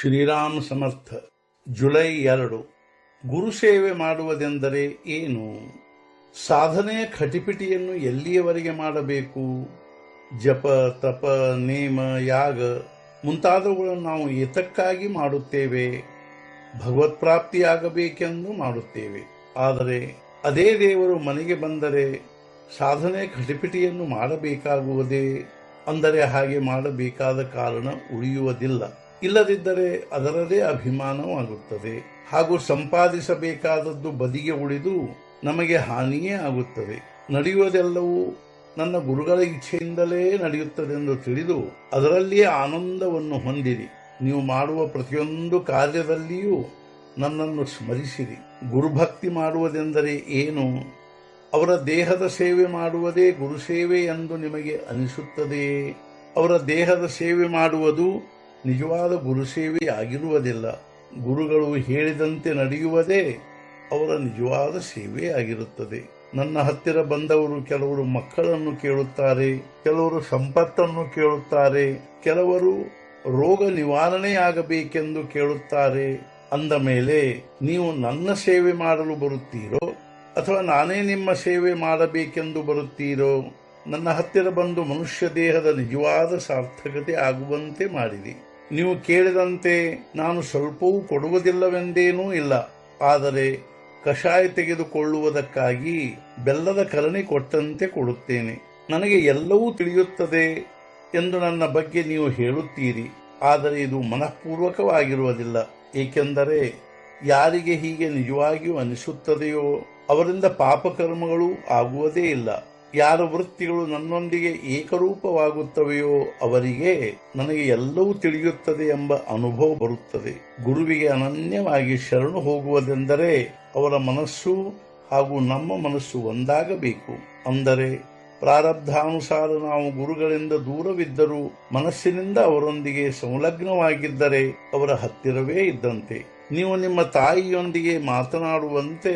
ಶ್ರೀರಾಮ್ ಸಮರ್ಥ. July 2. ಗುರುಸೇವೆ ಮಾಡುವುದೆಂದರೆ ಏನು? ಸಾಧನೆಯ ಖಟಿಪಿಟಿಯನ್ನು ಎಲ್ಲಿಯವರೆಗೆ ಮಾಡಬೇಕು? ಜಪ, ತಪ, ನೇಮ, ಯಾಗ ಮುಂತಾದವುಗಳನ್ನು ನಾವು ಏತಕ್ಕಾಗಿ ಮಾಡುತ್ತೇವೆ? ಭಗವತ್ಪ್ರಾಪ್ತಿಯಾಗಬೇಕೆಂದು ಮಾಡುತ್ತೇವೆ. ಆದರೆ ಅದೇ ದೇವರು ಮನೆಗೆ ಬಂದರೆ ಸಾಧನೆ ಖಟಿಪಿಟಿಯನ್ನು ಮಾಡಬೇಕಾಗುವುದೇ? ಅಂದರೆ ಹಾಗೆ ಮಾಡಬೇಕಾದ ಕಾರಣ ಉಳಿಯುವುದಿಲ್ಲ. ಇಲ್ಲದಿದ್ದರೆ ಅದರದೇ ಅಭಿಮಾನವಾಗುತ್ತದೆ ಹಾಗೂ ಸಂಪಾದಿಸಬೇಕಾದದ್ದು ಬದಿಗೆ ಉಳಿದು ನಮಗೆ ಹಾನಿಯೇ ಆಗುತ್ತದೆ. ನಡೆಯುವುದೆಲ್ಲವೂ ನನ್ನ ಗುರುಗಳ ಇಚ್ಛೆಯಿಂದಲೇ ನಡೆಯುತ್ತದೆಂದು ತಿಳಿದು ಅದರಲ್ಲಿಯೇ ಆನಂದವನ್ನು ಹೊಂದಿರಿ. ನೀವು ಮಾಡುವ ಪ್ರತಿಯೊಂದು ಕಾರ್ಯದಲ್ಲಿಯೂ ನನ್ನನ್ನು ಸ್ಮರಿಸಿರಿ. ಗುರುಭಕ್ತಿ ಮಾಡುವುದೆಂದರೆ ಏನು? ಅವರ ದೇಹದ ಸೇವೆ ಮಾಡುವುದೇ ಗುರುಸೇವೆ ಎಂದು ನಿಮಗೆ ಅನಿಸುತ್ತದೆಯೇ? ಅವರ ದೇಹದ ಸೇವೆ ಮಾಡುವುದು ನಿಜವಾದ ಗುರುಸೇವೆ ಆಗಿರುವುದಿಲ್ಲ. ಗುರುಗಳು ಹೇಳಿದಂತೆ ನಡೆಯುವುದೇ ಅವರ ನಿಜವಾದ ಸೇವೆ ಆಗಿರುತ್ತದೆ. ನನ್ನ ಹತ್ತಿರ ಬಂದವರು ಕೆಲವರು ಮಕ್ಕಳನ್ನು ಕೇಳುತ್ತಾರೆ, ಕೆಲವರು ಸಂಪತ್ತನ್ನು ಕೇಳುತ್ತಾರೆ, ಕೆಲವರು ರೋಗ ನಿವಾರಣೆಯಾಗಬೇಕೆಂದು ಕೇಳುತ್ತಾರೆ. ಅಂದ ಮೇಲೆ ನೀವು ನನ್ನ ಸೇವೆ ಮಾಡಲು ಬರುತ್ತೀರೋ ಅಥವಾ ನಾನೇ ನಿಮ್ಮ ಸೇವೆ ಮಾಡಬೇಕೆಂದು ಬರುತ್ತೀರೋ? ನನ್ನ ಹತ್ತಿರ ಬಂದು ಮನುಷ್ಯ ದೇಹದ ನಿಜವಾದ ಸಾರ್ಥಕತೆ ಆಗುವಂತೆ ಮಾಡಿರಿ. ನೀವು ಕೇಳಿದಂತೆ ನಾನು ಸ್ವಲ್ಪವೂ ಕೊಡುವುದಿಲ್ಲವೆಂದೇನೂ ಇಲ್ಲ. ಆದರೆ ಕಷಾಯ ತೆಗೆದುಕೊಳ್ಳುವುದಕ್ಕಾಗಿ ಬೆಲ್ಲದ ಕರಣಿ ಕೊಟ್ಟಂತೆ ಕೊಡುತ್ತೇನೆ. ನನಗೆ ಎಲ್ಲವೂ ತಿಳಿಯುತ್ತದೆ ಎಂದು ನನ್ನ ಬಗ್ಗೆ ನೀವು ಹೇಳುತ್ತೀರಿ. ಆದರೆ ಇದು ಮನಃಪೂರ್ವಕವಾಗಿರುವುದಿಲ್ಲ. ಏಕೆಂದರೆ ಯಾರಿಗೆ ಹೀಗೆ ನಿಜವಾಗಿಯೂ ಅನಿಸುತ್ತದೆಯೋ ಅವರಿಂದ ಪಾಪಕರ್ಮಗಳು ಆಗುವುದೇ ಇಲ್ಲ. ಯಾರ ವೃತ್ತಿಗಳು ನನ್ನೊಂದಿಗೆ ಏಕರೂಪವಾಗುತ್ತವೆಯೋ ಅವರಿಗೆ ನನಗೆ ಎಲ್ಲವೂ ತಿಳಿಯುತ್ತದೆ ಎಂಬ ಅನುಭವ ಬರುತ್ತದೆ. ಗುರುವಿಗೆ ಅನನ್ಯವಾಗಿ ಶರಣು ಹೋಗುವುದೆಂದರೆ ಅವರ ಮನಸ್ಸು ಹಾಗೂ ನಮ್ಮ ಮನಸ್ಸು ಒಂದಾಗಬೇಕು. ಅಂದರೆ ಪ್ರಾರಬ್ಧಾನುಸಾರ ನಾವು ಗುರುಗಳಿಂದ ದೂರವಿದ್ದರೂ ಮನಸ್ಸಿನಿಂದ ಅವರೊಂದಿಗೆ ಸಂಲಗ್ನವಾಗಿದ್ದರೆ ಅವರ ಹತ್ತಿರವೇ ಇದ್ದಂತೆ. ನೀವು ನಿಮ್ಮ ತಾಯಿಯೊಂದಿಗೆ ಮಾತನಾಡುವಂತೆ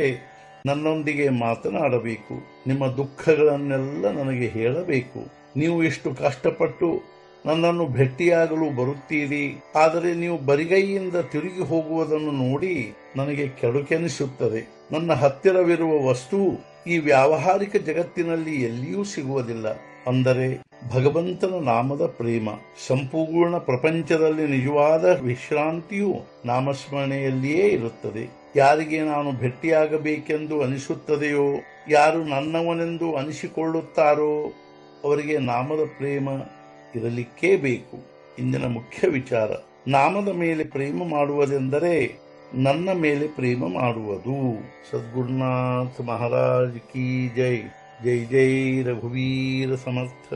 ನನ್ನೊಂದಿಗೆ ಮಾತನಾಡಬೇಕು. ನಿಮ್ಮ ದುಃಖಗಳನ್ನೆಲ್ಲ ನನಗೆ ಹೇಳಬೇಕು. ನೀವು ಇಷ್ಟು ಕಷ್ಟಪಟ್ಟು ನನ್ನನ್ನು ಭೇಟಿಯಾಗಲು ಬರುತ್ತೀರಿ. ಆದರೆ ನೀವು ಬರಿಗೈಯಿಂದ ತಿರುಗಿ ಹೋಗುವುದನ್ನು ನೋಡಿ ನನಗೆ ಕೆಡುಕೆನಿಸುತ್ತದೆ. ನನ್ನ ಹತ್ತಿರವಿರುವ ವಸ್ತು ಈ ವ್ಯಾವಹಾರಿಕ ಜಗತ್ತಿನಲ್ಲಿ ಎಲ್ಲಿಯೂ ಸಿಗುವುದಿಲ್ಲ. ಅಂದರೆ ಭಗವಂತನ ನಾಮದ ಪ್ರೇಮ. ಸಂಪೂರ್ಣ ಪ್ರಪಂಚದಲ್ಲಿ ನಿಜವಾದ ವಿಶ್ರಾಂತಿಯು ನಾಮಸ್ಮರಣೆಯಲ್ಲಿಯೇ ಇರುತ್ತದೆ. ಯಾರಿಗೆ ನಾನು ಭೇಟಿಯಾಗಬೇಕೆಂದು ಅನಿಸುತ್ತದೆಯೋ, ಯಾರು ನನ್ನವನೆಂದು ಅನಿಸಿಕೊಳ್ಳುತ್ತಾರೋ ಅವರಿಗೆ ನಾಮದ ಪ್ರೇಮ ಇರಲಿಕ್ಕೇ ಬೇಕು. ಇಂದಿನ ಮುಖ್ಯ ವಿಚಾರ, ನಾಮದ ಮೇಲೆ ಪ್ರೇಮ ಮಾಡುವುದೆಂದರೆ ನನ್ನ ಮೇಲೆ ಪ್ರೇಮ ಮಾಡುವುದು. ಸದ್ಗುರುನಾಥ ಮಹಾರಾಜ್ ಕಿ ಜೈ. ಜೈ ಜೈ ರಘುವೀರ ಸಮರ್ಥ.